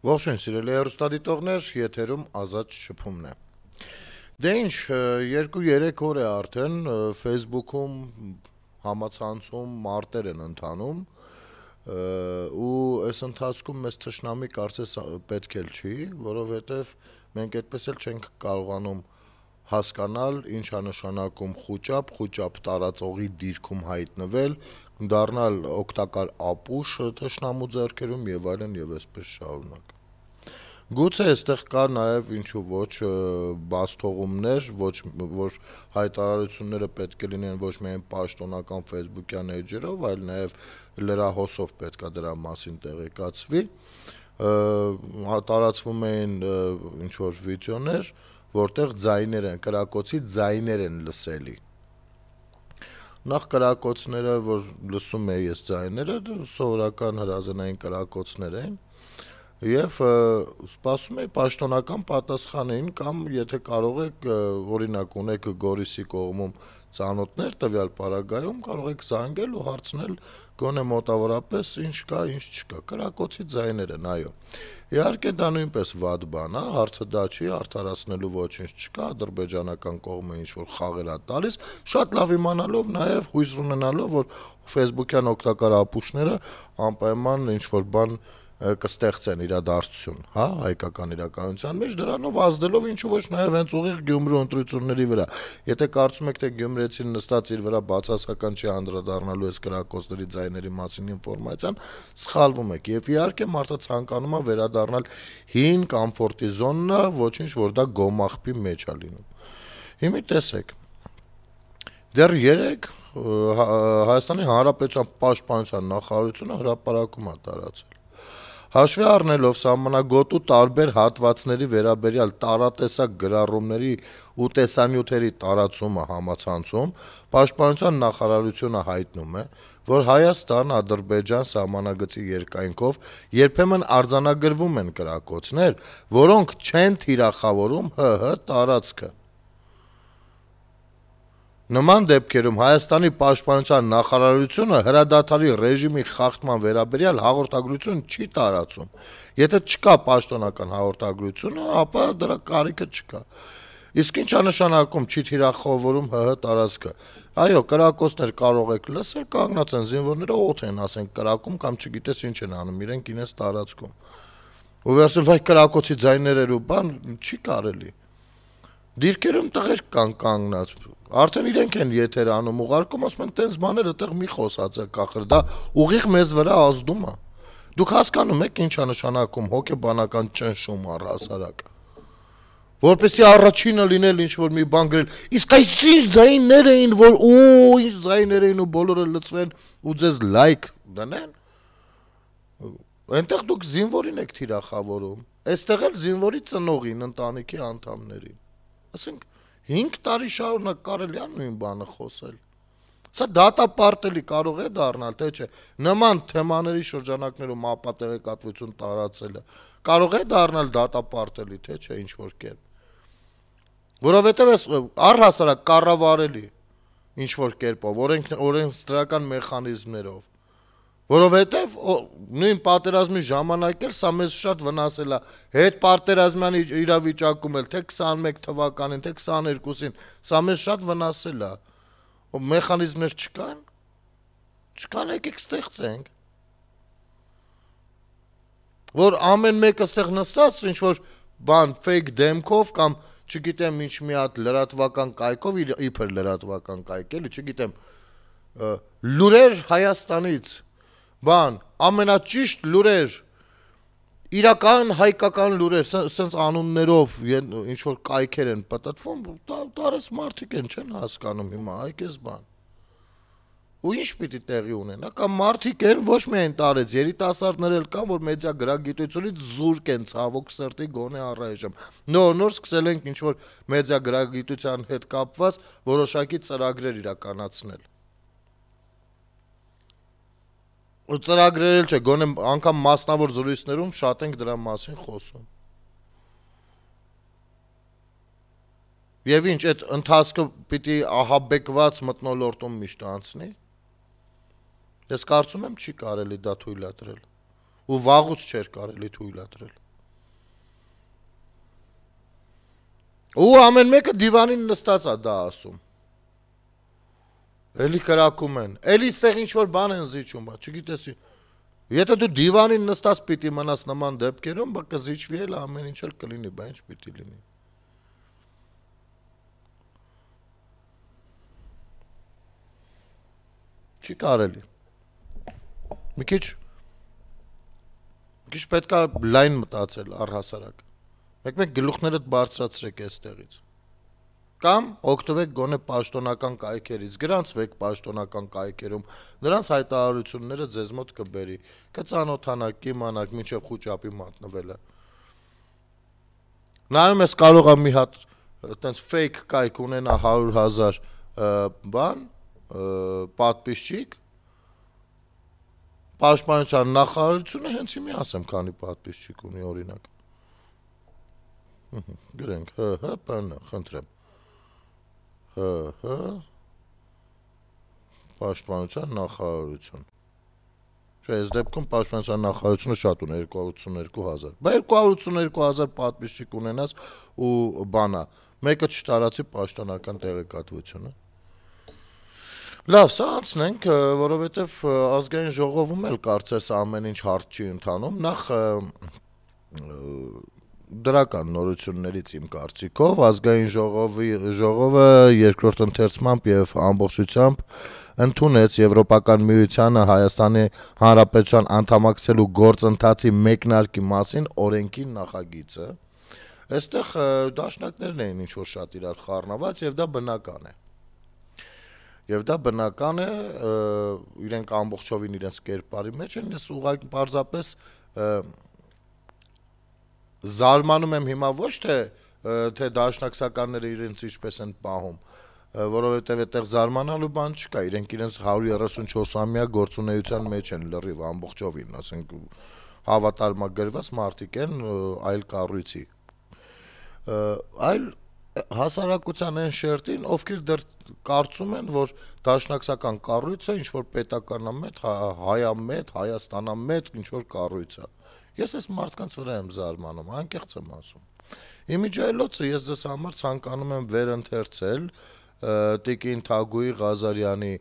Ողջույն սիրելի հեռուստադիտողներ, եթերում ազատ շփումն է։ Դե ինչ, 2-3 օր է արդեն Facebook-ում համացանցում մարտեր են ընթանում ու այս ընթացքում մեզ թշնամի կարծես պետք էլ չի, որովհետև մենք այդպես էլ չենք կարողանում հասկանալ ինչ է նշանակում խուճապ տարածողի դիրքում հայտնվել, դառնալ օգտակար ապուշ թշնամու ձեռքերում եւ այլն եւ այսպես շարունակ։ Գուցե այստեղ կա նաև ինչու ոչ բացթողումներ, որ հայտարարությունները պետք է լինեն ոչ միայն պաշտոնական Facebook-յան էջերով, այլ նաև լրահոսով պետք է դրա մասին տեղեկացվի։ Տարածվում էին ինչ-որ վիդեոներ, որտեղ ձայներ են, կրակոցի ձայներ են լսելի։ Նախ կրակոցները, որ լսում էի այս ձայները, սովորական հրազենային կրակոցներ էին։ Եվ սպասում էի պաշտոնական պատասխանին կամ եթե կարող եք օրինակ ունեք Գորիսի կողմում ծանոթներ տվյալ պարագայում կարող եք զանգել ու հարցնել գոնե մոտավորապես ինչ կա, ինչ չկա, կրակոցի ձայներ են, այո։ Իհարկե դա նույնպես վատ բան է, հարցը դա չի, արդարացնելու ոչինչ չկա, ադրբեջանական կողմը ինչ որ խաղեր է տալիս, շատ լավ իմանալով նաև հույս ունենալով, որ Facebook-յան օգտակար ապուշները անպայման ինչ որ բան կստեղծեն իրադարձություն, հա, հայկական իրականության մեջ, դրանով ազդելով ինչու ոչ նաև հենց ուղիղ Գյումրու ընտրությունների վրա։ Եթե կարծում եք, թե գյումրեցին նստած իր վրա բացասական չի անդրադառնալու այս կրակոցների ձայների մասին ինֆորմացիան, սխալվում եք։ Եվ իհարկե մարդը ցանկանում է վերադառնալ հին կոմֆորտի զոննա, ոչինչ որ դա գոմաղբի մեջ է լինում։ Հիմա տեսեք։ Դեռ 3 Հայաստանի Հանրապետության պաշտպանության նախարարությունը հրապարակում է տարածել։ Հաշվի առնելով սահմանագոտու տարբեր հատվածների վերաբերյալ տարատեսակ գրառումների ու տեսանյութերի տարածումը համացանցում, Պաշտպանության նախարարությունը հայտնում է, որ Հայաստան-Ադրբեջան սահմանագծի երկայնքով երբեմն արձանագրվում են կրակոցներ, որոնք չեն թիրախավորում ՀՀ տարածքը։ Նման դեպքերում Հայաստանի պաշտպանության նախարարությունը հրադադարի ռեժիմի խախտման վերաբերյալ հաղորդագրություն չի տարածում։ Եթե չկա պաշտոնական հաղորդագրությունը, ապա դրա կարիքը չկա։ Իսկ ինչ է նշանակում չի թիրախավորում ՀՀ տարածքը։ Այո, կրակոցներ կարող եք լսել, կանգնած են զինվորները օդ են ասենք կրակում կամ չգիտես ինչ են անում, իրենք ինձ տարածքում։ Ու վերցնում վայ կրակոցի ձայներ ու բան չի կարելի։ Դիրքերում տղեր կան կանգնած, արդեն իրենք են եթեր անում ուղարկում, ասում են տենց բաներ այդտեղ մի խոսացեք կախր, դա ուղիղ մեզ վրա ազդում է։ Դուք հասկանում եք ինչ է նշանակում հոգեբանական ճնշում առհասարակ։ Որպեսզի առաջինը լինել ինչ որ մի բան գրել, իսկ այս ինչ ձայներ էին, որ ինչ ձայներ էին ու բոլորը լծվեն ու ձեզ լայք դնեն։ Այնտեղ դուք զինվորին եք թիրախավորում, այստեղ էլ զինվորի ծնողին, ընտանիքի անդամներին։ Ասենք 5 տարի շարունակ կարելի է նույն բանը խոսել։ Սա դատապարտելի կարող է դառնալ, թե չէ։ Նման թեմաների շրջանակներում ապատեղեկատվություն տարածելը կարող է դառնալ դատապարտելի, թե չէ, ինչ որ կերպ։ Որովհետև առհասարակ կառավարելի ինչ որ կերպով, օրենսդրական մեխանիզմներով։ Որովհետև նույն պատերազմի ժամանակ էլ սա մեզ շատ վնասել է, հետ պատերազմյան իրավիճակում էլ, թե 21 թվականին, թե 22-ին, սա մեզ շատ վնասել է։ Մեխանիզմներ չկան, եկեք ստեղծենք։ Որ ամեն մեկը ստեղ նստած ինչ որ բան fake դեմքով կամ չգիտեմ ինչ մի հատ լրատվական կայքով, իբր լրատվական կայք էլի, չգիտեմ, լուրեր Հայաստանից բան, ամենաճիշտ լուրեր, իրական հայկական լուրեր, սենց անուններով ինչ որ կայքեր են պտտվում, տարեց մարդիկ են չեն հասկանում հիմա, այգես բան։ Ու ինչ պիտի տեղի ունենա, կամ մարդիկ են ոչ միայն տարեց, երիտասարդներ էլ կան, որ մեդիա գրագիտությունից զուրկ են ցավոք սրտի գոնե առայժմ։ Նոր սկսել ենք ինչ որ մեդիա գրագիտության հետ կապված որոշակի ծրագրեր իրականացնել։ Ու ծրագրեր էլ չէ, գոնե անգամ մասնավոր զրույցներում շատ ենք դրա մասին խոսում։ Եվ ինչ, այդ ընթացքը պիտի ահաբեկված մթնոլորտում միշտ անցնի։ Ես կարծում եմ չի կարելի դա թույլատրել։ Ու վաղուց չէր կարելի թույլատրել։ Ու ամեն մեկը դիվանին նստած է դա ասում։ Էլի կրակում են։ Էլի ստեղ ինչ որ բան են զիջում, չգիտես։ Եթե դու դիվանին նստած պիտի մնաս նման դեպքերում, բա կզիջվի էլ ամեն ինչ էլ կլինի, բա ինչ պիտի լինի։ Չի կարելի։ Մի քիչ պետք է լայն մտածել առհասարակ։ Մեկ գլուխներդ բարձրացրեք այստեղից։ Կամ օգտվեք գոնե պաշտոնական կայքերից, գրանցվեք պաշտոնական կայքերում, նրանց հայտարարությունները ձեզ մոտ կբերի, կծանոթանաք, կիմանաք, մինչև խուճապի մատնվելը։ Նայում ես կարող է մի հատ այտենց fake կայք ունենա 100,000 բան, պատպիսչիկ, Պաշտպանության նախարարությունը հենց իմի ասեմ, քանի պատպիսչիկ ունի օրինակ։ Գրենք, ՀՀՊՆ, խնդրեմ։ ՀՀ Պաշտպանության նախարարություն։ Չէ, այս դեպքում Պաշտպանության նախարարությունը շատ ունի 282,000։ Բա 282,000 պատպիսչիկ ունենաց ու բանա, մեկը չտարածի պաշտոնական տեղեկատվությունը։ Լավ, սա անցնենք, որովհետև ազգային ժողովում էլ կարծես ամեն ինչ հարթ չի ընթանում, նախ դրական նորություններից իմ կարծիքով ազգային ժողովը երկրորդ ընթերցմամբ եւ ամբողջությամբ ընդունեց Եվրոպական միությանը Հայաստանի Հանրապետության անդամակցելու գործընթացի մեկնարկի մասին օրենքի նախագիծը։ Այստեղ դաշնակներն էին ինչ-որ շատ իրար խառնված եւ դա բնական է։ Եվ դա բնական է, իրենք ամբողջովին իրենց կերպարի մեջ են, ես ուղղակի պարզապես զարմանում եմ հիմա ոչ թե դաշնակցականները իրենց ինչպես են պահում, որովհետև այդտեղ զարմանալու բան չկա, իրենք իրենց 134-ամյա գործունեության մեջ են լրիվ ամբողջովին, ասենք հավատարմագրված մարդիկ են այլ կառույցի, այլ հասարակության այն շերտին, ովքեր դեռ կարծում են, որ դաշնակցական կառույցը ինչ-որ պետականամետ, հայամետ, Հայաստանամետ ինչ-որ կառույց է։ Ես այս մարդկանց վրա եմ զարմանում, անկեղծ եմ ասում։ Իմիջիայլոցը ես ձեզ համար ցանկանում եմ վերընթերցել Տիկին Թագուհի Ղազարյանի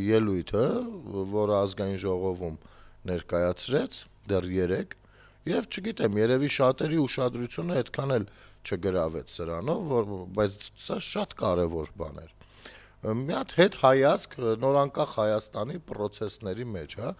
ելույթը, որը ազգային ժողովում ներկայացրեց դեռ 3, եւ չգիտեմ, երևի շատերի ուշադրությունը այդքան էլ չգրավեց սրանով, բայց սա շատ կարևոր բան էր։ Մի հատ հետ հայացք նորանկախ Հայաստանի process-ների մեջ, հա,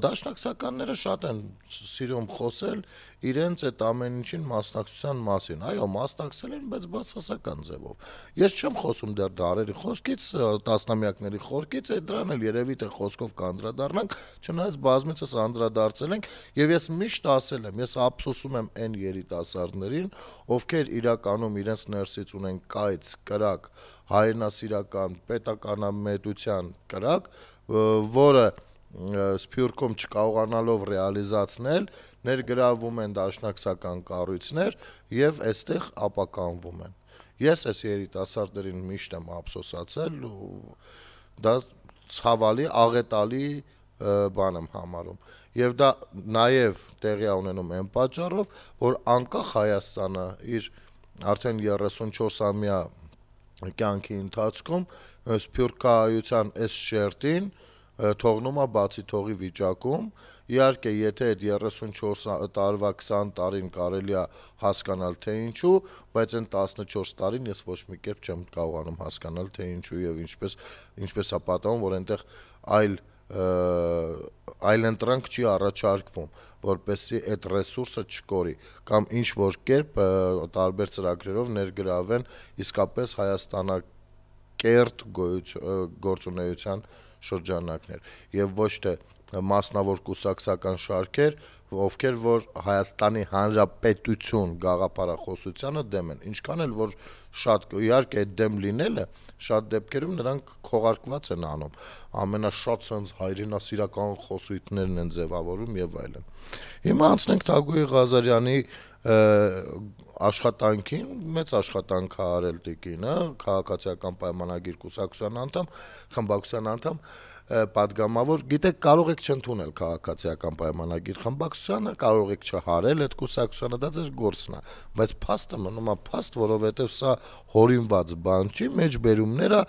դաշնակցականները շատ են սիրում խոսել իրենց այդ ամեն ինչին մասնակցության մասին, այո, մասնակցել են, բայց բացասական ձևով։ Ես չեմ խոսում դեռ դարերի խոսքից, տասնամյակների խոսքից, այդ դրան էլ երևի թե խոսքով կանդրադառնանք, չնայած բազմիցս անդրադարձել ենք, եւ ես միշտ ասել եմ, ես ափսոսում եմ այն երիտասարդներին, ովքեր իրականում իրենց ներսից ունեն կայծ, կրակ, հայրենասիրական, պետականամետության կրակ, որը Սփյուռքում չկարողանալով ռեալիզացնել, ներգրավում են դաշնակցական կառույցներ եւ այստեղ ապականվում են։ Ես այս երիտասարդներին միշտ եմ ափսոսացել ու դա ցավալի, աղետալի բան եմ համարում։ Եվ դա նաեւ տեղի ունենում այն պատճառով, որ անկախ Հայաստանը իր արդեն 34-ամյա կյանքի ընթացքում սփյուռքահայության այս շերտին թողնում է բացի թողի վիճակում, իհարկե եթե այդ 34 տարվա 20 տարին կարելի է հասկանալ թե ինչու, բայց այն 14 տարին ես ոչ մի կերպ չեմ կարողանում հասկանալ թե ինչու եւ ինչպես է պատահում, որ այնտեղ այլ ընտրանք չի առաջարկվում, որպեսզի այդ ռեսուրսը չկորի կամ ինչ որ կերպ տարբեր ծրագրերով ներգրավեն իսկապես Հայաստանակերտ գործունեության շրջանակներ եւ ոչ թե մասնավոր կուսակցական շարքեր, ովքեր որ Հայաստանի Հանրապետություն գաղափարախոսությանը դեմ են, ինչքան էլ որ շատ իհարկե դեմ լինելը շատ դեպքերում նրանք քողարկված են անում, ամենաշատ sense հայրենասիրական խոսույթներն են ձևավորում եւ այլն։ Հիմա անցնենք Թագուհի Ղազարյանի աշխատանքին, մեծ աշխատանք արել տիկինը, քաղաքացիական պայմանագիր կուսակցության անդամ, խմբակցության անդամ, պատգամավոր, գիտեք, կարող եք չընդունել քաղաքացիական պայմանագիր խմբակցությանը, կարող եք չհարել այդ կուսակցությանը, դա ձեր գործն է, բայց փաստը մնում է փաստ, որովհետև սա հորինված բան չի, մեջբերումները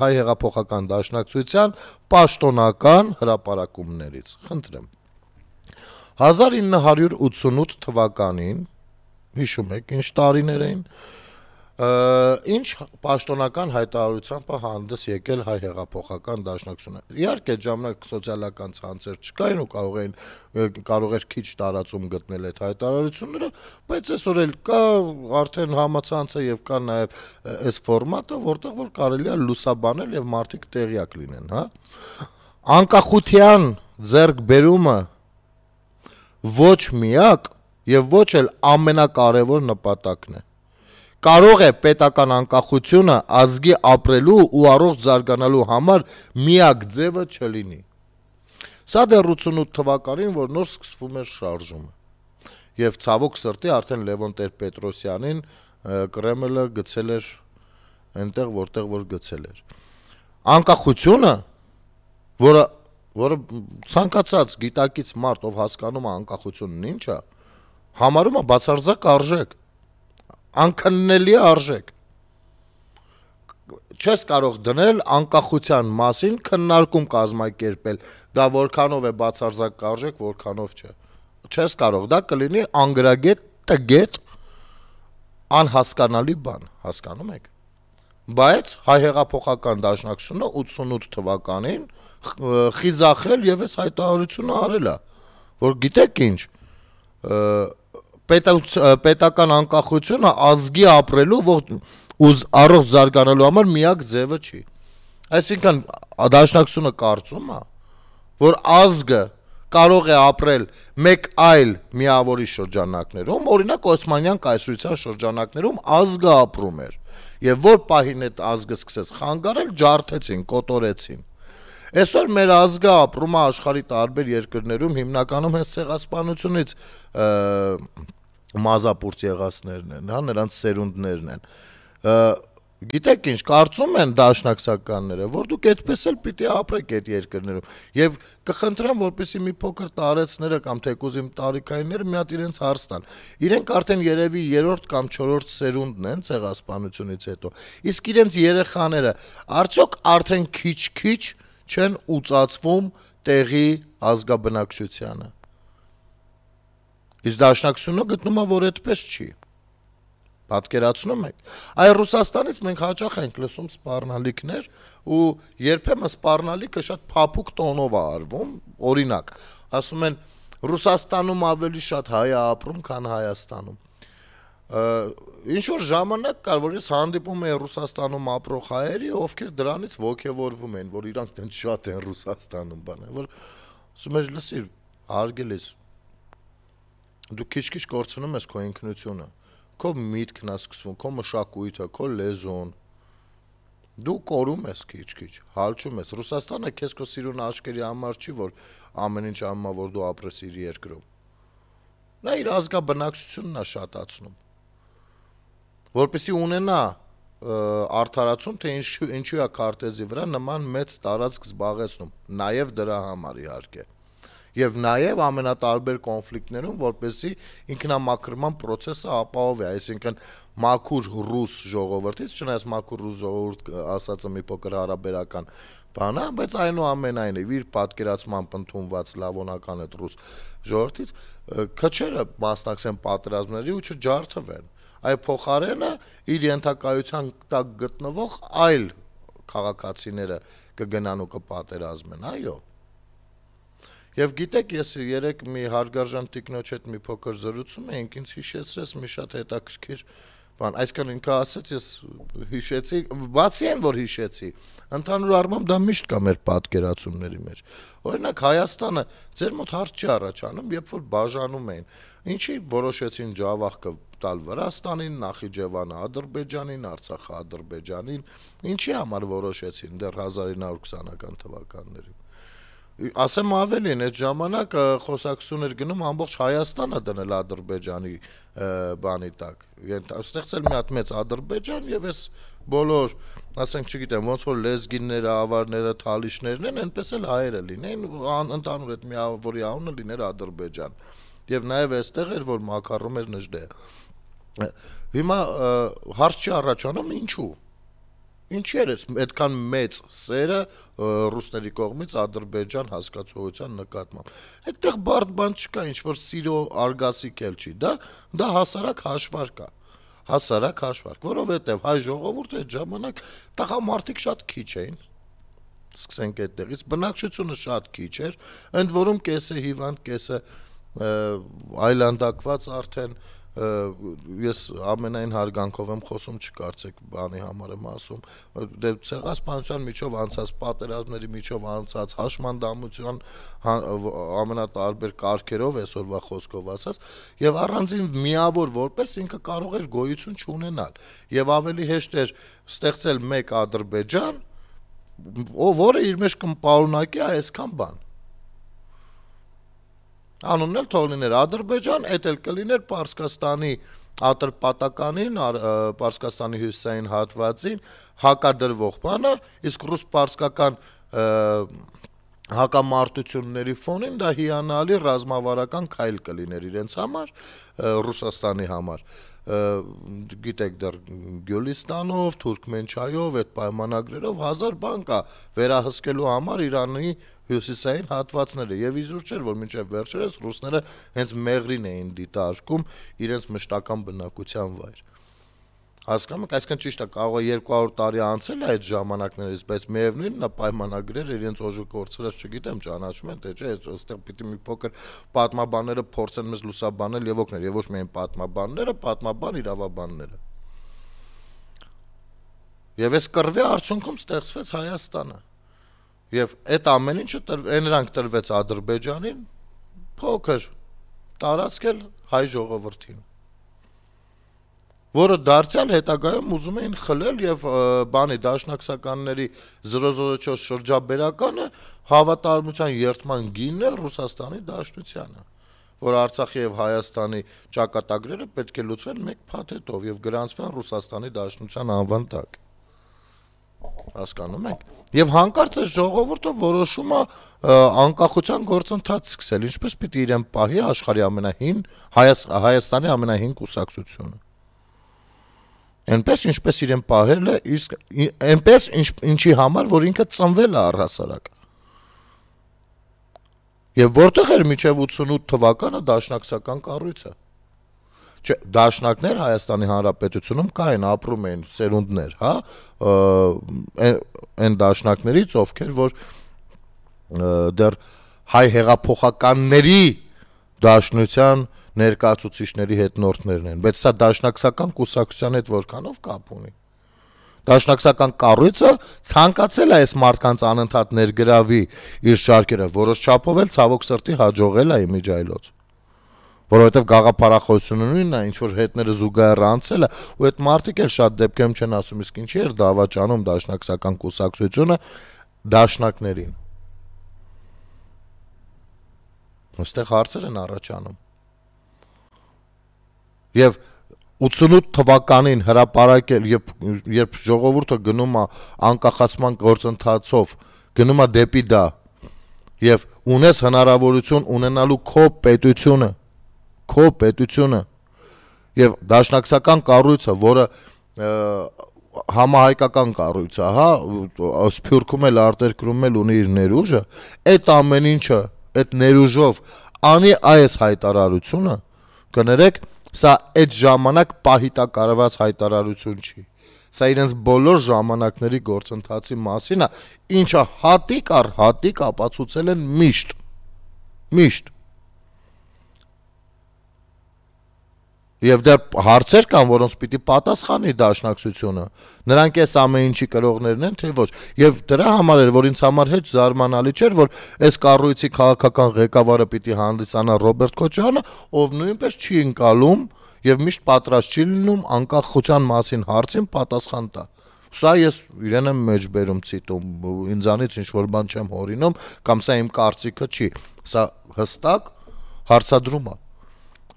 Հայ հեղափոխական դաշնակցության պաշտոնական հրապարակումներից։ Խնդրեմ։ 1988 թվականին, հիշում եք, ինչ տարիներ էին, ինչ պաշտոնական հայտարարությամբ է հանդես եկել Հայ հեղափոխական դաշնակցությունը։ Իհարկե ժամանակ սոցիալական ցանցեր չկային ու կարող էր քիչ տարածում գտնել այդ հայտարարությունները, բայց այսօր էլ կա արդեն համացանցը եւ կա նաեւ այս ֆորմատը, որտեղ որ կարելի է լուսաբանել եւ մարդիկ տեղյակ լինեն, հա։ Անկախության ձեռքբերումը ոչ միակ եւ ոչ էլ ամենակարևոր նպատակն է։ Կարող է պետական անկախությունը ազգի ապրելու ու առողջ զարգանալու համար միակ ձևը չլինի։ Սա դեռ 88 թվականին, որ նոր սկսվում էր շարժումը։ Եվ ցավոք սրտի արդեն Լևոն Տեր-Պետրոսյանին Կրեմլը գցել էր այնտեղ, որտեղ որ գցել էր։ Անկախությունը, որը ցանկացած գիտակից մարդ, ով հասկանում է անկախությունն ինչ է, համարում է բացարձակ արժեք։ Անքննելի արժեք։ Չես կարող դնել անկախության մասին քննարկում կազմակերպել, դա որքանով է բացարձակ արժեք, որքանով չէ։ Չես կարող, դա կլինի անգրագետ, տգետ, անհասկանալի բան, հասկանում եք։ Բայց Հայ հեղափոխական դաշնակցությունը 88 թվականին խիզախել եւ այս հայտարարությունը արել է, որ գիտեք ինչ, պետական անկախությունը ազգի ապրելու ու առողջ զարգանալու համար միակ ձևը չի։ Այսինքն դաշնակցությունը կարծում է, որ ազգը կարող է ապրել մեկ այլ միավորի շրջանակներում, օրինակ Օսմանյան կայսրության շրջանակներում ազգը ապրում էր, եւ որ պահին այդ ազգը սկսեց խանգարել, ջարդեցին, կոտորեցին։ Այսօր մեր ազգը ապրում է աշխարհի տարբեր երկրներում, հիմնականում հենց ցեղասպանությունից մազապուրց եղածներն են, հա, նրանց սերունդներն են։ Գիտեք ինչ, կարծում են դաշնակցականները, որ դուք այդպես էլ պիտի ապրեք այդ երկրներում, եւ կխնդրեմ, որպեսզի մի փոքր տարեցները կամ թեկուզ իմ տարիքայինները մի հատ իրենց հարց տան։ Իրենք արդեն երևի 3-րդ կամ 4-րդ սերունդն են ցեղասպանությունից հետո։ Իսկ իրենց երեխաները արդյոք արդեն քիչ-քիչ չեն ուծացվում տեղի ազգաբնակչությանը։ Իսկ դաշնակցությունը գտնում է, որ այդպես չի։ Պատկերացնում եք։ Այ Ռուսաստանից մենք հաճախ ենք լսում սպառնալիքներ ու երբեմն սպառնալիքը շատ փափուկ տոնով է արվում, օրինակ, ասում են Ռուսաստանում ավելի շատ հայ է ապրում, քան Հայաստանում։ Ինչ որ ժամանակ կար, որ ես հանդիպում էի Ռուսաստանում ապրող հայերի, ովքեր դրանից ոգևորվում են, որ իրանք տենց շատ են Ռուսաստանում, բանը, որ ասում ես, լսիր, հարգելիս, դու քիչ-քիչ կորցնում ես քո ինքնությունը, քո միտքն է սկսվում, քո մշակույթը, քո լեզուն, դու կորում ես քիչ-քիչ, հալչում ես։ Ռուսաստանը քեզ քո սիրուն աչքերի համար չի, որ ամեն ինչ անում է, որ դու ապրես իր երկրում։ Նա իր ազգաբնակչությունն է շատացնում, որպեսզի ունենա արդարացում, թե ինչու է քարտեզի վրա նման մեծ տարածք զբաղեցնում, նաև դրա համար իհարկե։ Եվ նաև ամենատարբեր կոնֆլիկտներում, որպեսզի ինքնամաքրման process-ը ապահովի, այսինքն մաքուր ռուս ժողովրդից, չնայած մաքուր ռուս ժողովուրդ ասածը մի փոքր հարաբերական բան է, բայց այնուամենայնիվ իր պատկերացմամբ ընդունված լավոնական այդ ռուս ժողովրդից քչերը մասնակցեն պատերազմների ու չջարդվեն։ Այ փոխարենը իր ենթակայության տակ գտնվող այլ քաղաքացիները կգնան ու կպատերազմեն, այո։ Եվ գիտեք, ես երեք մի հարգարժան տիկնոջ հետ մի փոքր զրուցում էինք, ինձ հիշեցրեց մի շատ հետաքրքիր բան, այսքան ինքը ասեց, ես հիշեցի, բացի այն, որ հիշեցի, ընդհանուր առմամբ դա միշտ կա մեր պատկերացումների մեջ։ Օրինակ Հայաստանը ձեր մոտ հարց չի առաջանում, երբ որ բաժանում էին, ինչի որոշեցին Ջավախքը տալ Վրաստանին, Նախիջևանը Ադրբեջանին, Արցախը Ադրբեջանին, ինչի համար որոշեցին դեռ 1920-ական թվականներին։ Ասեմ ավելին, այդ ժամանակ խոսակցություն էր գնում ամբողջ Հայաստանը դնել Ադրբեջանի բանի տակ, ստեղծել մի հատ մեծ Ադրբեջան եւ այս բոլոր, ասենք, չգիտեմ, ոնց որ լեզգինները, ավարները, թալիշներն են, այնպես էլ հայերը լինեն, ընդհանուր այդ միավորի անունը լիներ Ադրբեջան։ Եվ նաև այստեղ էր, որ մակարում էր Նժդեհը։ Հիմա հարց չի առաջանում ինչու։ Ինչի էր այդքան մեծ սերը ռուսների կողմից Ադրբեջան հասկացողության նկատմամբ։ Այդտեղ բարդ բան չկա, ինչ որ սիրո արգասիկ էլ չի, դա հասարակ հաշվարկ է։ Հասարակ հաշվարկ, որովհետև հայ ժողովուրդը այդ ժամանակ տղամարդիկ շատ քիչ էին։ Սկսենք այդտեղից, բնակչությունը շատ քիչ էր, ընդ որում կեսը հիվանդ, կեսը այլանդակված արդեն ես ամենայն հարգանքով եմ խոսում, չկարծեք բանի համար եմ ասում, դե ցեղասպանության միջով անցած, պատերազմների միջով անցած, հաշմանդամության ամենատարբեր կարգերով այսօրվա խոսքով ասած, եւ առանձին միավոր որպես ինքը կարող էր գոյություն չունենալ, եւ ավելի հեշտ էր ստեղծել մեկ Ադրբեջան, որը իր մեջ կպարունակի այսքան բան։ Անունն էլ թող լիներ Ադրբեջան, էդ էլ կլիներ Պարսկաստանի ատրպատականին, Պարսկաստանի հյուսիսային հատվածին հակադրվող բանը, իսկ ռուս-պարսկական հակամարտությունների ֆոնին դա հիանալի ռազմավարական քայլ կլիներ իրենց համար, Ռուսաստանի համար։ Գիտեք դեռ Գյուլիստանով, Թուրքմենչայով, այդ պայմանագրերով հազար բան կա վերահսկելու համար Իրանի հյուսիսային հատվածները եւ իզուր չէր որ մինչեւ վերջերս ռուսները հենց Մեղրին էին դիտարկում իրենց մշտական բնակության վայր։ Հասկանում եք, այսինքն ճիշտ է, կարող է 200 տարի անցել է այդ ժամանակներից, բայց միևնույնն է պայմանագրեր իրենց օժուկորցրած, չգիտեմ, ճանաչում են, թե չէ, այստեղ պիտի մի փոքր պատմաբանները փորձեն մեզ լուսաբանել եւ օգնել, եւ ոչ միայն պատմաբանները, պատմաբան իրավաբանները։ Եվ այս կռվի արդյունքում ստեղծվեց Հայաստանը։ Եվ այդ ամեն ինչը նրանք տրվեց Ադրբեջանին, փոքր տարածք էլ հայ ժողովրդին, որը դարձյալ հետագայում ուզում էին խլել եւ բանի դաշնակցականների 004 շրջաբերականը հավատարմության երթման գինն է Ռուսաստանի Դաշնությանը, որ Արցախի եւ Հայաստանի ճակատագրերը պետք է լուծվեն մեկ փաթեթով եւ գրանցվեն Ռուսաստանի Դաշնության անվան տակ։ Հասկանում եք։ Եվ հանկարծ այս ժողովուրդը որոշում է անկախության գործընթաց սկսել, ինչպես պիտի իրեն պահի աշխարհի ամենահին Հայաստանի ամենահին կուսակցությունը։ Այնպես ինչպես իրեն պահել է, իսկ այնպես ինչի համար, որ ինքը ծնվել է առհասարակ։ Եվ որտեղ էր մինչև 88 թվականը դաշնակցական կառույցը։ Չէ, դաշնակներ Հայաստանի Հանրապետությունում կային, ապրում էին սերունդներ, հա, այն դաշնակներից, ովքեր որ դեռ հայ հեղափոխականների դաշնության ներկայացուցիչների հետնորդներն են, բայց սա դաշնակցական կուսակցության հետ որքանով կապ ունի։ Դաշնակցական կառույցը ցանկացել է այս մարդկանց անընդհատ ներգրավի իր շարքերը, որոշ չափով էլ ցավոք սրտի հաջողել է իմիջայլոց։ Որովհետև գաղափարախոսությունը նույնն է, ինչ որ հետները զուգահեռ անցել է, ու այդ մարդիկ էլ շատ դեպքերում չեն ասում, իսկ ինչի էր դավաճանում դաշնակցական կուսակցությունը դաշնակներին։ Այստեղ հարցեր են առաջանում։ Եվ 88 թվականին հրապարակել, երբ ժողովուրդը գնում է անկախացման գործընթացով, գնում է դեպի դա, եւ ունես հնարավորություն ունենալու քո պետությունը, եւ դաշնակցական կառույցը, որը համահայկական կառույց է, հա, Սփյուռքում էլ արտերկրում էլ ունի իր ներուժը, այդ ամեն ինչը, այդ ներուժով անի այս հայտարարությունը, կներեք, սա այդ ժամանակ պահիտակարված հայտարարություն չի։ Սա իրենց բոլոր ժամանակների գործընթացի մասին է, ինչը հատիկ առ հատիկ ապացուցել են միշտ։ Եվ դեռ հարցեր կան, որոնց պիտի պատասխանի դաշնակցությունը։ Նրանք այս ամեն ինչի կրողներն են, թե ոչ։ Եվ դրա համար էր, որ ինձ համար հեչ զարմանալի չէր, որ այս կառույցի քաղաքական ղեկավարը պիտի հանդիսանա Ռոբերտ Քոչարյանը, ով նույնպես չի ընկալում եւ միշտ պատրաստ չի լինում անկախության մասին հարցին պատասխան տա։ Սա ես իրեն եմ մեջբերում ցիտում, ինձանից ինչ որ բան չեմ հորինում, կամ սա իմ կարծիքը չի։ Սա հստակ հարցադրում է։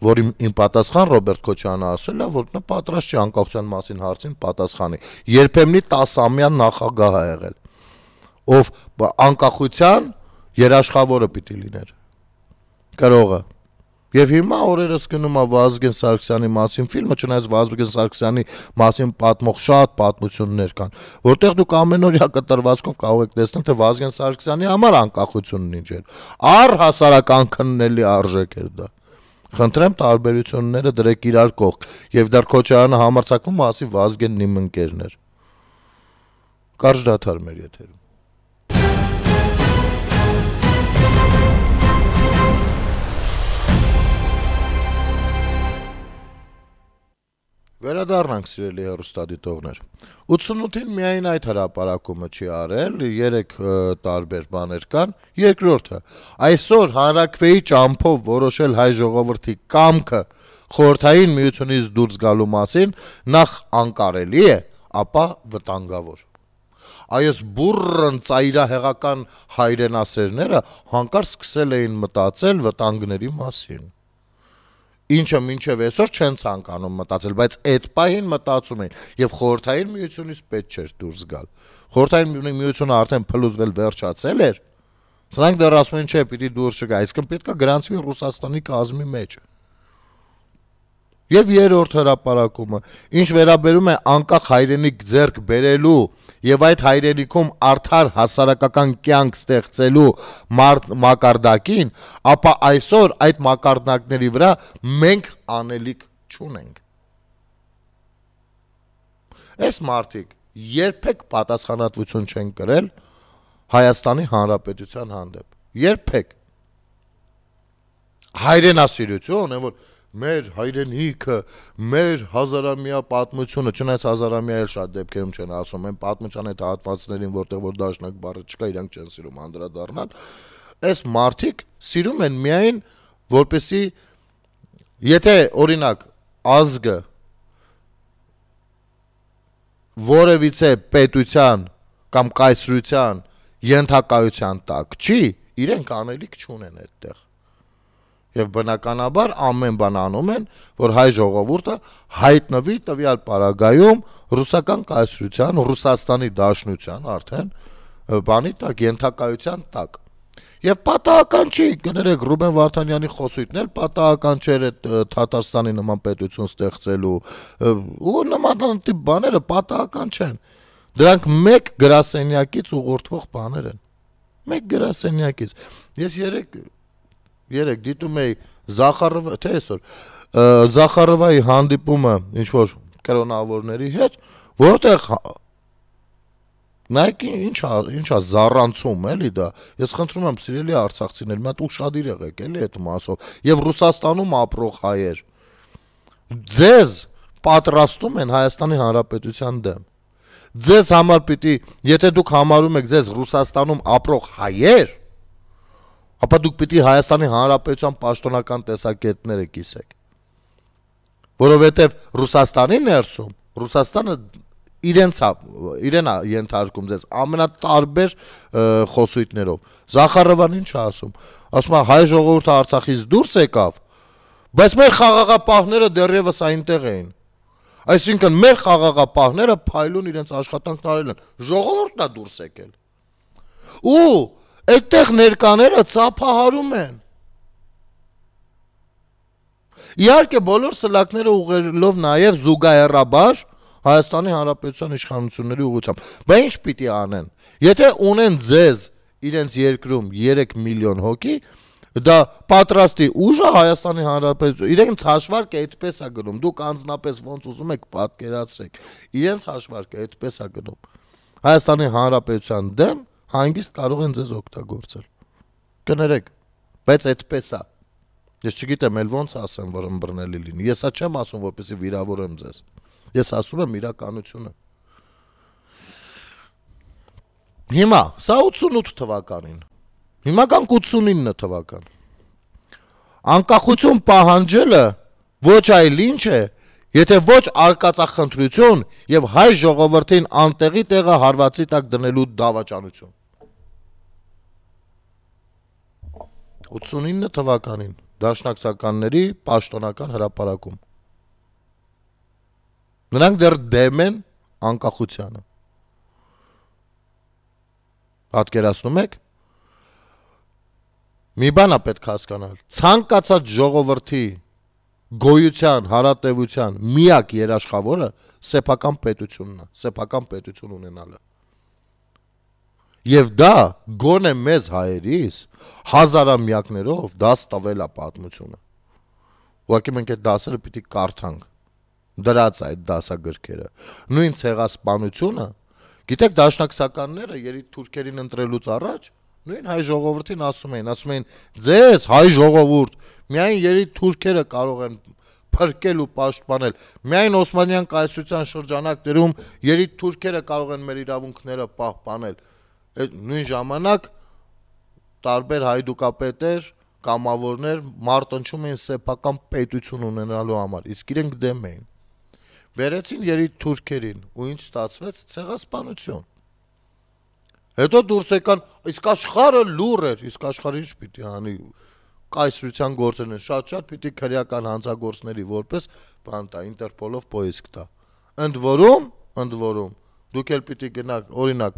որ իմ պատասխան Ռոբերտ Քոչյանը ասել է, որ նա պատրաստ չի անկախության մասին հարցին պատասխանի։ Երբեմնի 10-ամյա նախագահ է եղել, ով անկախության երաշխավորը պիտի լիներ, կրողը։ Եվ հիմա օրերս գնում է Վազգեն Սարգսյանի մասին ֆիլմը, չնայած Վազգեն Սարգսյանի մասին պատմող շատ պատմություններ կան, որտեղ դուք ամենօրյա կտրվածքով կարող եք տեսնել, թե Վազգեն Սարգսյանի համար անկախությունն ինչ էր։ Առհասարական քննելի արժեք էր դա։ Խնդրեմ տարբերությունները դրեք իրար կողք, եւ դեռ Քոչարյանը համարձակվում ասի Վազգենն իմ ընկերն էր։ Կարճ դադար մեր եթերում։ Վերադառնանք սիրելի հեռուստադիտողներ։ 88-ին միայն այդ հրապարակումը չի արել, 3 տարբեր բաներ կան։ Երկրորդը, այսօր հանրաքվեի ճամփով որոշել հայ ժողովրդի կամքը խորհրդային միությունից դուրս գալու մասին նախ անկարելի է, ապա վտանգավոր։ Այս բուրըն ծայրահեղական հայրենասերները հանկարծ սկսել էին մտածել վտանգների մասին։ Ինչը մինչև այսօր չեն ցանկանում մտածել, բայց այդ պահին մտածում էին եւ խորհրդային միությունից պետք չէր դուրս գալ։ Խորհրդային միությունը արդեն փլուզվել վերջացել էր, սրանք դեռ ասում են չէ, պիտի դուրս չգա, այսինքն պետք է գրանցվի Ռուսաստանի կազմի մեջ։ Եվ երրորդ հրապարակումը, ինչ վերաբերում է անկախ հայրենիք ձեռք բերելու եւ այդ հայրենիքում արդար հասարակական կյանք ստեղծելու մակարդակին, ապա այսօր այդ մակարդակների վրա մենք անելիք չունենք։ Այս մարդիկ երբեք պատասխանատվություն չեն կրել Հայաստանի Հանրապետության հանդեպ։ Երբեք։ Հայրենասիրություն, որ մեր հայրենիքը, մեր հազարամյա պատմությունը, չնայած հազարամյա էլ շատ դեպքերում չեն ասում, այն պատմության այդ հատվածներին, որտեղ որ դաշնակ բառը չկա, իրանք չեն սիրում անդրադառնալ, այս մարդիկ սիրում են միայն, որպեսզի եթե օրինակ ազգը որևիցե պետության կամ կայսրության ենթակայության տակ չի, իրենք անելիք չունեն այդտեղ։ Եվ բնականաբար ամեն բան անում են, որ հայ ժողովուրդը հայտնվի տվյալ պարագայում ռուսական կայսրության, Ռուսաստանի Դաշնության արդեն բանի տակ, ենթակայության տակ։ Եվ պատահական չի, կներեք Ռուբեն Վարդանյանի խոսույթն էլ պատահական չէր այդ Թաթարստանի նման պետություն ստեղծելու, ու նման տիպ բաները պատահական չեն։ Դրանք մեկ գրասենյակից ուղղորդվող բաներ են։ Մեկ գրասենյակից։ Ես երեք դիտում էի Զախարովա, թե այսօր Զախարովայի հանդիպումը ինչ որ կրոնավորների հետ, որտեղ նայեք ինչա զառանցում էլի դա։ Ես խնդրում եմ սիրելի արցախցիներ, մի հատ ուշադիր եղեք էլի այդ մասով։ Եվ Ռուսաստանում ապրող հայեր ձեզ պատրաստում են Հայաստանի Հանրապետության դեմ։ Ձեզ համար պիտի, եթե դուք համարում եք ձեզ Ռուսաստանում ապրող հայեր, ապա դուք պիտի Հայաստանի Հանրապետության պաշտոնական տեսակետները կիսեք։ Որովհետև Ռուսաստանի ներսում, Ռուսաստանը իրեն ենթարկում ձեզ ամենատարբեր խոսույթներով։ Զախարովան ինչ է ասում։ Ասում է հայ ժողովուրդը Արցախից դուրս եկավ, բայց մեր խաղաղապահները դեռևս այնտեղ էին։ Այսինքն մեր խաղաղապահները փայլուն իրենց աշխատանքն արել են։ Ժողովուրդն է դուրս եկել։ Ու այդտեղ ներկաները ծափահարում են։ Իհարկե բոլոր սլակները ուղղելով նաև զուգահեռաբար Հայաստանի Հանրապետության իշխանությունների ուղղությամբ։ Բայց ինչ պիտի անեն։ Եթե ունեն ձեզ իրենց երկրում 3 միլիոն հոգի, դա պատրաստի ուժը Հայաստանի Հանրապետություն, իրենց հաշվարկը այդպես է գնում, դուք անձնապես ոնց ուզում եք պատկերացրեք, իրենց հաշվարկը այդպես է գնում։ Հայաստանի Հանրապետության դեմ հանգիստ կարող են ձեզ օգտագործել։ Կներեք, բայց այդպես է։ Ես չգիտեմ էլ ոնց ասեմ, որ ըմբռնելի լինի։ Ես չեմ ասում, որպեսզի վիրավորեմ ձեզ։ Ես ասում եմ իրականությունը։ Հիմա, սա 88 թվականին, հիմա կանք 89 թվական։ Անկախություն պահանջելը ոչ այլ ինչ է, եթե ոչ արկածախնդրություն եւ հայ ժողովրդին անտեղի տեղը հարվածի տակ դնելու դավաճանություն։ 89 թվականին դաշնակցականների պաշտոնական հրապարակում։ Նրանք դեռ դեմ են անկախությանը։ Պատկերացնում եք։ Մի բան է պետք հասկանալ։ Ցանկացած ժողովրդի գոյության, հարատևության միակ երաշխավորը սեփական պետությունն է, սեփական պետություն ունենալը։ Եվ դա գոնե մեզ հայերիս հազարամյակներով դաս տվել է պատմությունը։ Ուղղակի մենք այդ դասերը պիտի կարդանք։ Դրած այդ դասագրքերը։ Նույն ցեղասպանությունը, գիտեք, դաշնակցականները երիտ թուրքերին ընտրելուց առաջ նույն հայ ժողովրդին ասում էին, ձեզ հայ ժողովուրդ, միայն երիտ թուրքերը կարող են փրկել ու պաշտպանել, միայն Օսմանյան կայսրության շրջանակներում երիտ թուրքերը կարող են մեր իրավունքները պահպանել։ Նույն ժամանակ տարբեր հայդուկապետեր, կամավորներ մարտնչում էին սեփական պետություն ունենալու համար, իսկ իրենք դեմ էին։ Բերեցին երիտ թուրքերին ու ինչ ստացվեց, ցեղասպանություն։ Հետո դուրս եկան, իսկ աշխարհը լուր էր, իսկ աշխարհը ինչ պիտի անի, կայսրության գործերն են, շատ պիտի քրեական հանցագործների որպես բան տա, Ինտերպոլով պոիսկ տա։ Ընդ որում, դուք էլ պիտի գնաք, օրինակ,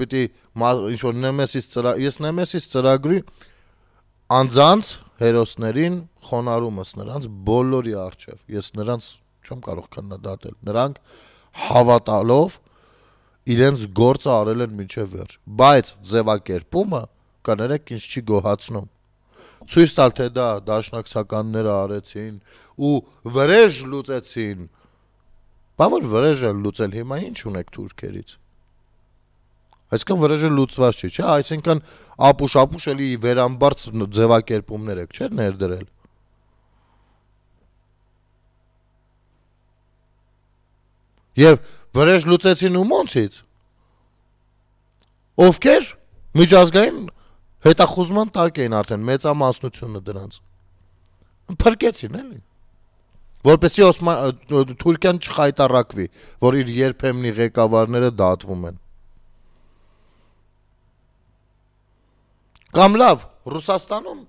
պիտի ինչ որ Նեմեսիս ծրագրի անձանց հերոսներին խոնարհումս նրանց բոլորի առջև, ես նրանց չեմ կարող քննադատել, նրանք հավատալով իրենց գործը արել են մինչև վերջ, բայց ձևակերպումը կներեք ինչ չի գոհացնում։ Ցույց տալ թե դա դաշնակցականները արեցին ու վրեժ լուծեցին։ Բա որ վրեժը լուծել հիմա ինչ ունեք թուրքերից։ Այսինքն վրեժը լուծված չի, չէ՞, այսինքն ապուշ էլի վերամբարձ ձևակերպումներ եք, չէ՞, ներդրել։ Եվ վրեժ լուծեցին ու ոնցից։ Ովքեր միջազգային հետախուզման տակ էին արդեն մեծամասնությունը դրանց։ Փրկեցին էլի։ Որպեսզի Թուրքիան չխայտարակվի, որ իր երբեմնի ղեկավարները դատվում են։ Կամ լավ, Ռուսաստանում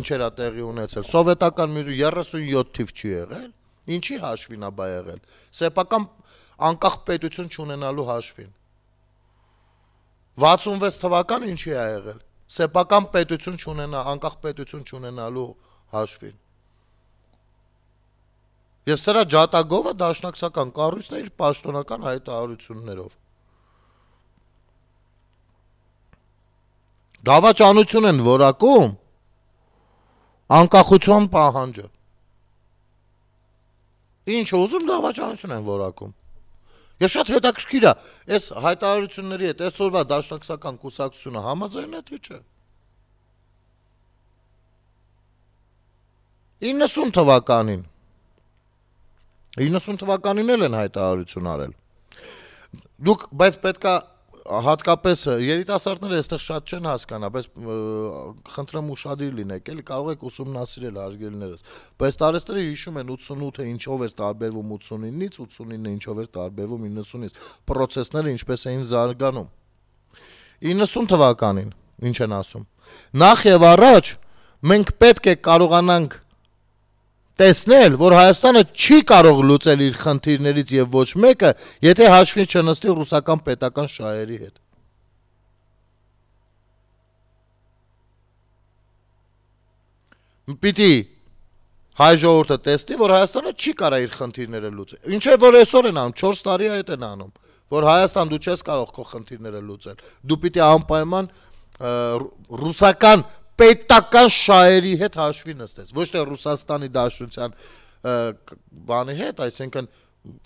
ինչեր է տեղի ունեցել, սովետական միություն 37 թիվ չի եղել, ինչի հաշվին է բա եղել, սեփական անկախ պետություն չունենալու հաշվին։ 66 թվական ինչի է եղել, սեփական պետություն անկախ պետություն չունենալու հաշվին։ Եվ սրա ջատագովը դաշնակցական կառույցն է իր պաշտոնական հայտարարություններով։ Դավաճանություն են որակում անկախության պահանջը։ Ինչ ուզում դավաճանություն են որակում։ Եվ շատ հետաքրքիր է, այս հայտարարությունների հետ այսօրվա դաշնակցական կուսակցությունը համաձայն է թե չէ։ 90 թվականին էլ են հայտարարություն արել։ Դուք, բայց պետքա հատկապես երիտասարդները այստեղ շատ չեն հասկանա, բայց խնդրեմ ուշադիր լինեք, էլի կարող եք ուսումնասիրել հարգելիներս, բայց տարեստերը հիշում են 88-ը ինչով էր տարբերվում 89-ից, 89-ը ինչով էր տարբերվում 90-ից, պրոցեսները ինչպես էին զարգանում։ 90 թվականին, ինչ են ասում, նախ եւ առաջ մենք պետք է կարողանանք տեսնել, որ Հայաստանը չի կարող լուծել իր խնդիրներից եւ ոչ մեկը, եթե հաշվի չնստի ռուսական պետական շահերի հետ։ Պիտի հայ ժողովուրդը տեսնի, որ Հայաստանը չի կարող իր խնդիրները լուծել։ Ինչ է որ այսօր են անում, 4 տարի է այդ են անում, որ Հայաստան դու չես կարող քո խնդիրները լուծել։ Դու պիտի անպայման ռուսական պետական շահերի հետ հաշվի նստեց, ոչ թե Ռուսաստանի Դաշնության բանի հետ, այսինքն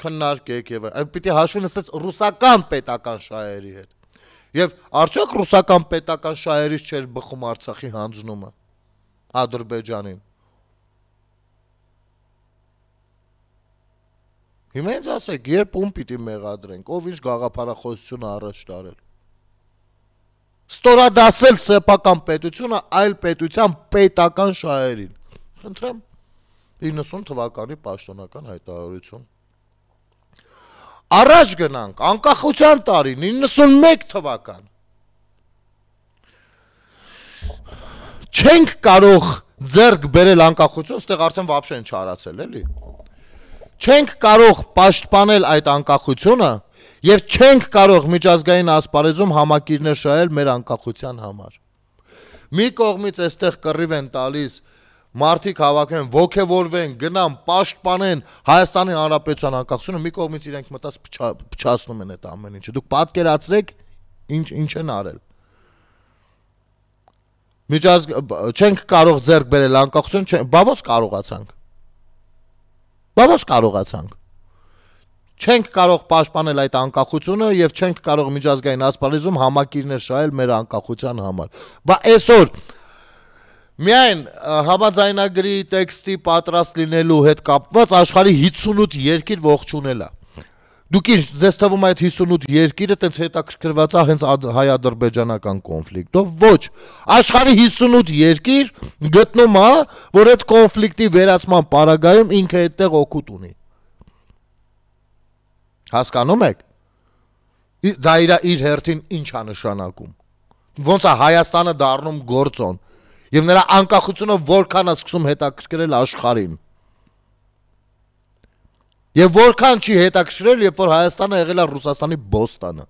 քննարկեք եւ այլ, պիտի հաշվի նստեց ռուսական պետական շահերի հետ։ Եվ արդյոք ռուսական պետական շահերից չէր բխում Արցախի հանձնումը Ադրբեջանին։ Հիմա ինձ ասեք, երբ ում պիտի մեղադրենք, ով ինչ գաղափարախոսություն առաջ տարել։ Ստորադասել սեփական պետությունը այլ պետության պետական շահերին։ Խնդրեմ 90 թվականի պաշտոնական հայտարարություն։ Առաջ գնանք անկախության տարին 91 թվական։ Չենք կարող ձեռք բերել անկախություն, ստեղ արդեն вообще չարացել, էլի։ Չենք կարող պաշտպանել այդ անկախությունը եւ չենք կարող միջազգային ասպարեզում համակիրներ շահել մեր անկախության համար։ Մի կողմից այստեղ կռիվ են տալիս, մարդիկ հավաքեն, ոգևորվեն, գնան, պաշտպանեն Հայաստանի Հանրապետության անկախությունը, մի կողմից իրենք մտած փչացնում են այդ ամեն ինչը։ Դուք պատկերացրեք ինչ են արել։ Չենք կարող ձեռք բերել անկախություն, բավոց կարողացանք։ Չենք կարող պաշտպանել այդ անկախությունը եւ չենք կարող միջազգային ասպարեզում համակիրներ շահել մեր անկախության համար։ Բա այսօր միայն համաձայնագրի տեքստի պատրաստ լինելու հետ կապված աշխարհի 58 երկիր ողջունել է։ Դուք ինչ ձեզ թվում է այդ 58 երկիրը տենց հետաքրքրված է հենց հայ-ադրբեջանական կոնֆլիկտով, ոչ, աշխարհի 58 երկիր գտնում է, որ այդ կոնֆլիկտի վերացման պարագայում ինքը այդտեղ օգուտ ունի։ Հասկանում եք։ Դա իր հերթին ինչ է նշանակում։ Ոնց է Հայաստանը դառնում գործոն եւ նրա անկախությունը որքան է սկսում հետաքրքրել աշխարհին։ Եվ որքան չի հետաքրքրել, երբ որ Հայաստանը եղել է Ռուսաստանի Բոստանը։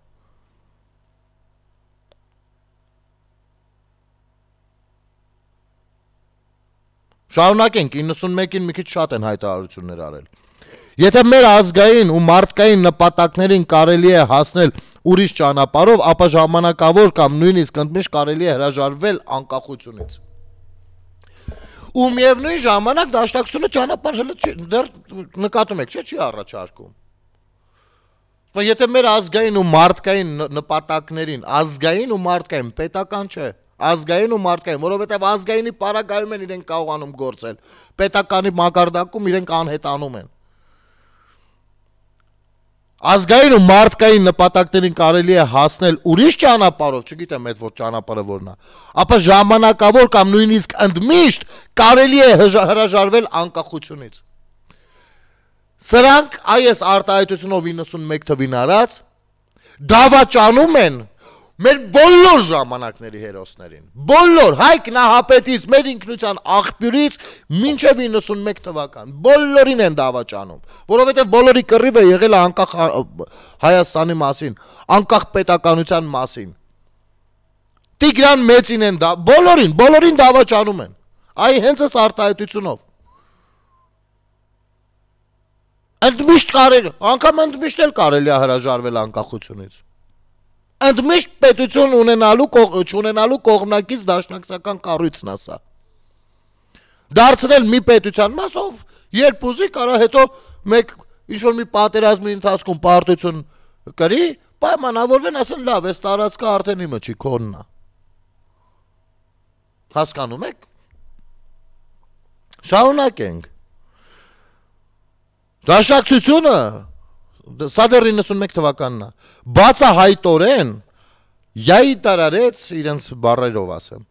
Շարունակենք, 91-ին մի քիչ շատ են հայտարարություններ արել։ Եթե մեր ազգային ու մարդկային նպատակներին կարելի է հասնել ուրիշ ճանապարհով, ապա ժամանակավոր կամ նույնիսկ ընդմիշտ կարելի է հրաժարվել անկախությունից։ Ու միևնույն ժամանակ դաշնակցությունը ճանապարհ դեռ նկատում եք, չի առաջարկում։ Եթե մեր ազգային ու մարդկային նպատակներին, ազգային ու մարդկային, պետական չէ, ազգային ու մարդկային, որովհետև ազգայինի պարագայում են իրենք կարողանում գործել, պետականի մակարդակում իրենք անհետանում են։ Ազգային ու մարդկային նպատակներին կարելի է հասնել ուրիշ ճանապարհով, չգիտեմ այդ որ ճանապարհը որն է, ապա ժամանակավոր կամ նույնիսկ ընդմիշտ կարելի է հրաժարվել անկախությունից։ Սրանք այս արտահայտությունով 91 թվին արած դավաճանում են մեր բոլոր ժամանակների հերոսներին, բոլոր Հայկ Նահապետից, մեր ինքնության աղբյուրից մինչև 91 թվական, բոլորին են դավաճանում, որովհետև բոլորի կռիվը եղել է անկախ Հայաստանի մասին, անկախ պետականության մասին։ Տիգրան Մեծին են բոլորին դավաճանում են, այ հենց այս արտահայտությունով։ Ընդմիշտ կարելի, անգամ ընդմիշտ էլ կարելի է հրաժարվել անկախությունից։ Ընդմիշտ պետություն ունենալու կողմնակից դաշնակցական կառույցն է սա։ Դարձնել մի պետության մասով, երբ ուզի կարա հետո մեկ ինչ-որ մի պատերազմի ընթացքում պարտություն կրի, պայմանավորվեն, ասեն լավ, այս տարածքը արդեն իմը չի, քոնն է։ Հասկանում եք։ Շարունակենք։ Դաշնակցությունը սա դեռ 91 թվականն է, բացահայտորեն յայտարարեց իրենց բառերով ասեմ,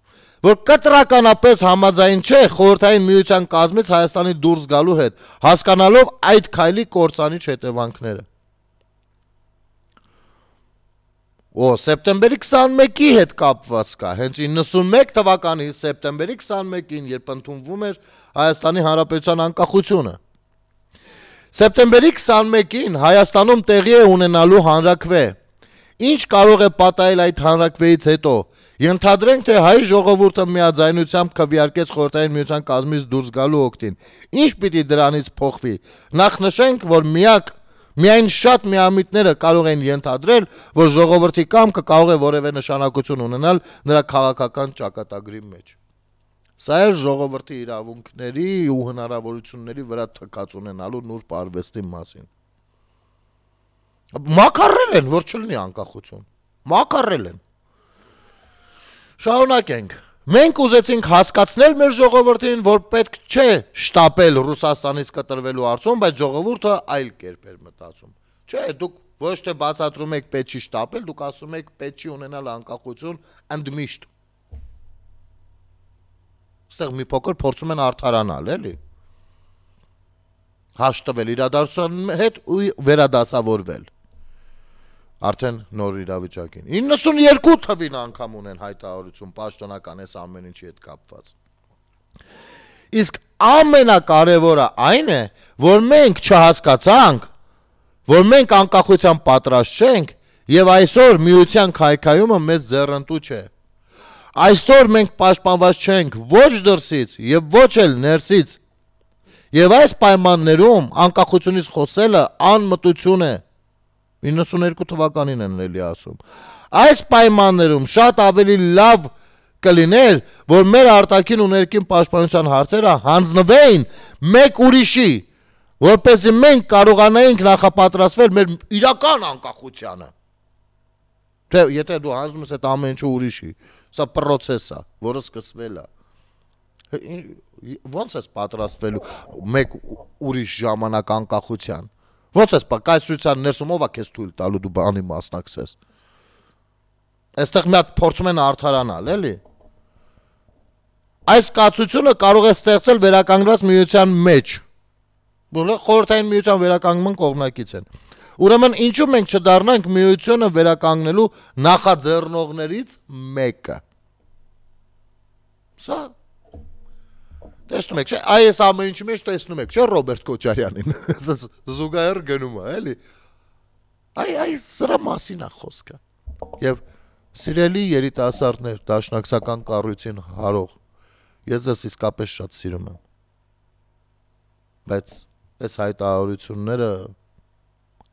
որ կտրականապես համաձայն չէ խորհրդային միության կազմից Հայաստանի դուրս գալու հետ, հասկանալով այդ քայլի կործանիչ հետևանքները։ Սեպտեմբերի 21-ի հետ կապված կա, հենց 91 թվականի սեպտեմբերի 21-ին, երբ ընդունվում էր Հայաստանի Հանրապետության անկախությունը։ Սեպտեմբերի 21-ին Հայաստանում տեղի է ունենալու հանրաքվե։ Ինչ կարող է պատահել այդ հանրաքվեից հետո։ Ենթադրենք, թե հայ ժողովուրդը միաձայնությամբ քվեարկեց խորհրդային միության կազմից դուրս գալու օգտին։ Ինչ պիտի դրանից փոխվի։ Նախ նշենք, որ միայն շատ միամիտները կարող են ենթադրել, որ ժողովրդի կամքը կարող է որևէ նշանակություն ունենալ նրա քաղաքական ճակատագրի մեջ։ Սա է ժողովրդի իրավունքների ու հնարավորությունների վրա թքած ունենալու նուրբ արվեստի մասին։ Մակարել են, որ չլինի անկախություն։ Մակարել են։ Շարունակենք։ Մենք ուզեցինք հասկացնել մեր ժողովրդին, որ պետք չէ շտապել Ռուսաստանից կտրվելու հարցում, բայց ժողովուրդը այլ կերպ էր մտածում։ Չէ, դուք ոչ թե բացատրում եք պետք չի շտապել, դուք ասում եք պետք չի ունենալ անկախություն ընդմիշտ։ Ստեղ մի փոքր փորձում են արդարանալ, էլի։ Հաշտվել իրադարձության հետ ու վերադասավորվել։ Արդեն նոր իրավիճակին։ 92 թվին անգամ ունեն հայտարարություն պաշտոնական այս ամեն ինչի հետ կապված։ Իսկ ամենակարևորը այն է, որ մենք չհասկացանք, որ մենք անկախության պատրաստ չենք եւ այսօր միության քայքայումը մեզ ձեռնտու չէ։ Այսօր մենք պաշտպանված չենք ոչ դրսից եւ ոչ էլ ներսից։ Եվ այս պայմաններում անկախությունից խոսելը անմտություն է։ 92 թվականին են էլի ասում։ Այս պայմաններում շատ ավելի լավ կլիներ, որ մեր արտաքին ու ներքին պաշտպանության հարցերը հանձնվեին մեկ ուրիշի, որպեսզի մենք կարողանայինք նախապատրաստվել մեր իրական անկախությանը։ Թե եթե դու հանձնում ես այդ ամեն ինչը ուրիշի, սա process է, որը սկսվել է։ Ոնց ես պատրաստվելու մեկ ուրիշ ժամանակ անկախության։ Ոնց ես կայսրության ներսում ով է քեզ թույլ տալու դու բանի մասնակցես։ Այստեղ մի հատ փորձում են արդարանալ, էլի։ Այս կացությունը կարող է ստեղծել վերականգնված միության մեջ։ Խորհրդային միության վերականգնման կողմնակից են։ Ուրեմն ինչու մենք չդառնանք միությունը վերականգնելու նախաձեռնողներից մեկը։ Սա տեսնում եք, չէ՞, այս ամեն ինչի մեջ տեսնում եք, չէ՞ Ռոբերտ Քոչարյանին։ Զուգահեռ գնում է, էլի։ Այ սրա մասին է խոսքը։ Եվ սիրելի երիտասարդներ, դաշնակցական կառույցին հարող, ես ձեզ իսկապես շատ սիրում եմ։ Բայց այս հայտարարությունները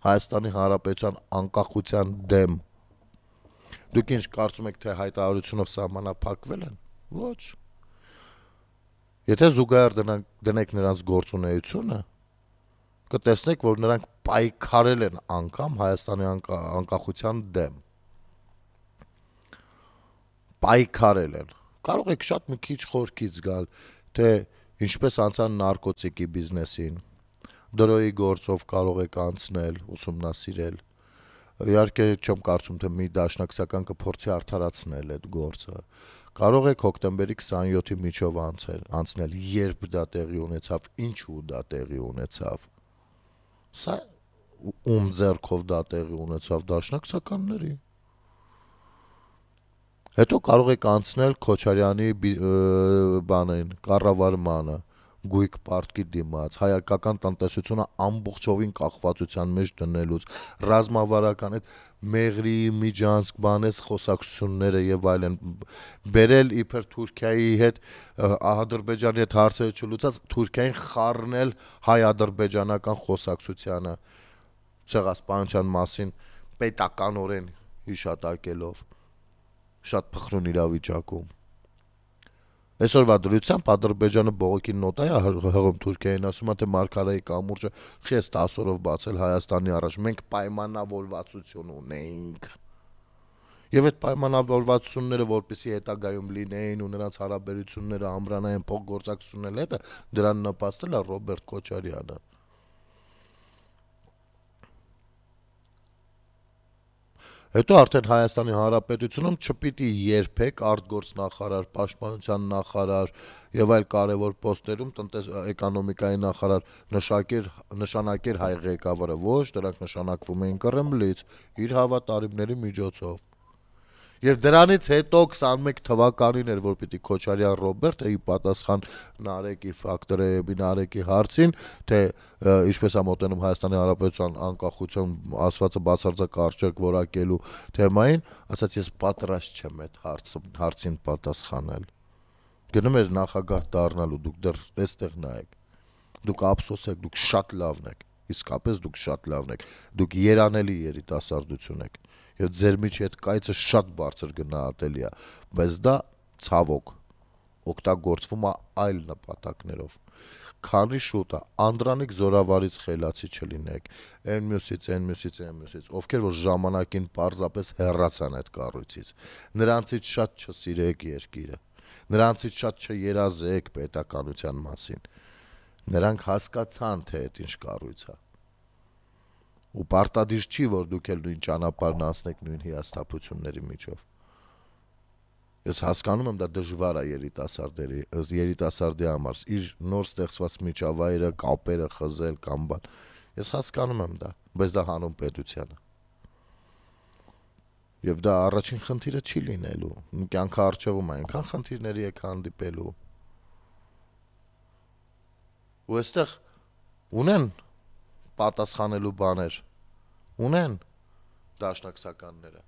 Հայաստանի Հանրապետության անկախության դեմ։ Դուք ինչ կարծում եք, թե հայտարարությունով սահմանափակվել են։ Ոչ։ Եթե զուգահեռ դնեք նրանց գործունեությունը, կտեսնեք, որ նրանք պայքարել են անգամ Հայաստանի անկախության դեմ։ Պայքարել են։ Կարող եք շատ մի քիչ խորքից գալ, թե ինչպես անցան նարկոտիկի բիզնեսին, դրոյի գործով կարող եք անցնել, ուսումնասիրել։ Իհարկե չեմ կարծում, թե մի դաշնակցական կփորձի արդարացնել այդ գործը։ Կարող եք հոկտեմբերի 27-ի միջով անցնել, երբ դա տեղի ունեցավ, ինչու դա տեղի ունեցավ։ Սա ում ձեռքով դա տեղի ունեցավ, դաշնակցականների։ Հետո կարող եք անցնել Քոչարյանի բանին, կառավարմանը, գույք պարտքի դիմաց, հայկական տնտեսությունը ամբողջովին կախվածության մեջ դնելուց, ռազմավարական այդ Մեղրի, Միջանցք, բանես խոսակցությունները եւ այլն, բերել իբր Թուրքիայի հետ Ադրբեջանի հետ հարցերը չլուծած, Թուրքիային խառնել հայ-ադրբեջանական խոսակցությանը, ցեղասպանության մասին պետականորեն հիշատակելով, շատ փխրուն իրավիճակում։ Այսօրվա դրությամբ Ադրբեջանը բողոքի նոտա է հղում Թուրքիային, ասում է, թե Մարգարայի կամուրջը խես 10 օրով բացել Հայաստանի առաջ, մենք պայմանավորվածություն ունեինք։ Եվ այդ պայմանավորվածությունները, որպեսզի հետագայում լինեին ու նրանց հարաբերությունները ամրանային փոխգործակցությունն հետը, դրան նպաստել է Ռոբերտ Քոչարյանը։ Հետո արդեն Հայաստանի Հանրապետությունում չպիտի երբեք արտգործնախարար, պաշտպանության նախարար եւ այլ կարևոր պոստերում էկոնոմիկայի նախարար նշանակեր հայ ղեկավարը, ոչ, դրանք նշանակվում էին Կրեմլից իր հավատարիմների միջոցով։ Եվ դրանից հետո 21 թվականին էր, որ պիտի Քոչարյան Ռոբերտը ի պատասխան Նարեկի ֆակտորի Նարեկի հարցին, թե ինչպես է մոտենում Հայաստանի Հանրապետության անկախություն ասվածը բացարձակ արժեք որակելու թեմային, ասաց ես պատրաստ չեմ այդ հարցին պատասխանել։ Գնում էր նախագահ դառնալու, դուք դեռ այստեղ նայեք։ Դուք ափսոս եք, դուք շատ լավն եք, իսկապես դուք շատ լավն եք, դուք երանելի երիտասարդություն եք։ Եվ ձեր միջի այդ կայծը շատ բարձր գնահատելի է, բայց դա ցավոք օգտագործվում է այլ նպատակներով։ Քանի շուտ է, Անդրանիկ Զորավարից խելացի չլինեք, այն մյուսից, ովքեր որ ժամանակին պարզապես հեռացան այդ կառույցից, նրանցից շատ չսիրեք երկիրը, նրանցից շատ չերազեք պետականության մասին, նրանք հասկացան, թե այդ ինչ կառույց է։ Ու պարտադիր չի, որ դուք էլ նույն ճանապարհն անցնեք նույն հիասթափությունների միջով։ Ես հասկանում եմ, դա դժվար է երիտասարդի համար, իր նոր ստեղծված միջավայրը, կապերը խզել կամ բան։ Ես հասկանում եմ դա, բայց դա հանուն պետության է։ Եվ դա առաջին խնդիրը չի լինելու։ Կյանքը առջևում է այնքան խնդիրների եք հանդիպելու։ ու այստեղ ունեն պատասխանելու բաներ, ունեն դաշնակցականները,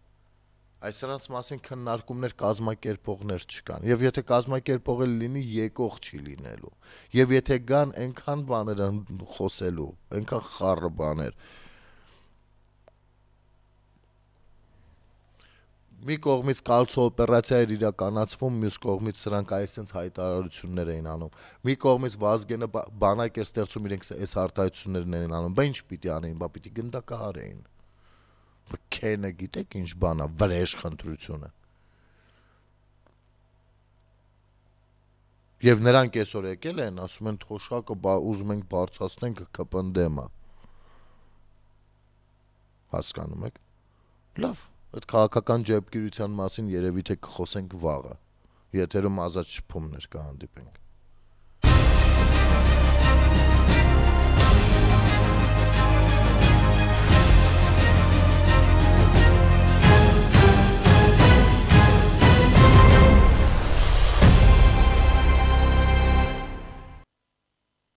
այս սրանց մասին քննարկումներ կազմակերպողներ չկան, եւ եթե կազմակերպողը լինի, եկող չի լինելու, եւ եթե գան այնքան բաներ են խոսելու, այնքան խառը բաներ, մի կողմից կալցո օպերացիա էր իրականացվում, մյուս կողմից սրանք այսպես հայտարարություններ էին անում։ Մի կողմից Վազգենը բանակ էր ստեղծում, իրենք այս արտահայտություններն էին անում։ Բա ինչ պիտի անեին, բա պիտի գնդակահարեին։ Քենը գիտեք ինչ բան է, վրեժ խնդրությունը։ Եվ նրանք այսօր եկել են, ասում են թոշակը ուզում ենք բարձրացնենք ԿՊՆԴ-ը։ Հասկանում եք։ Լավ, այդ քաղաքական ջեբգիրության մասին երևի թե կխոսենք վաղը։ Եթերում Ազատ շփումներ կհանդիպենք։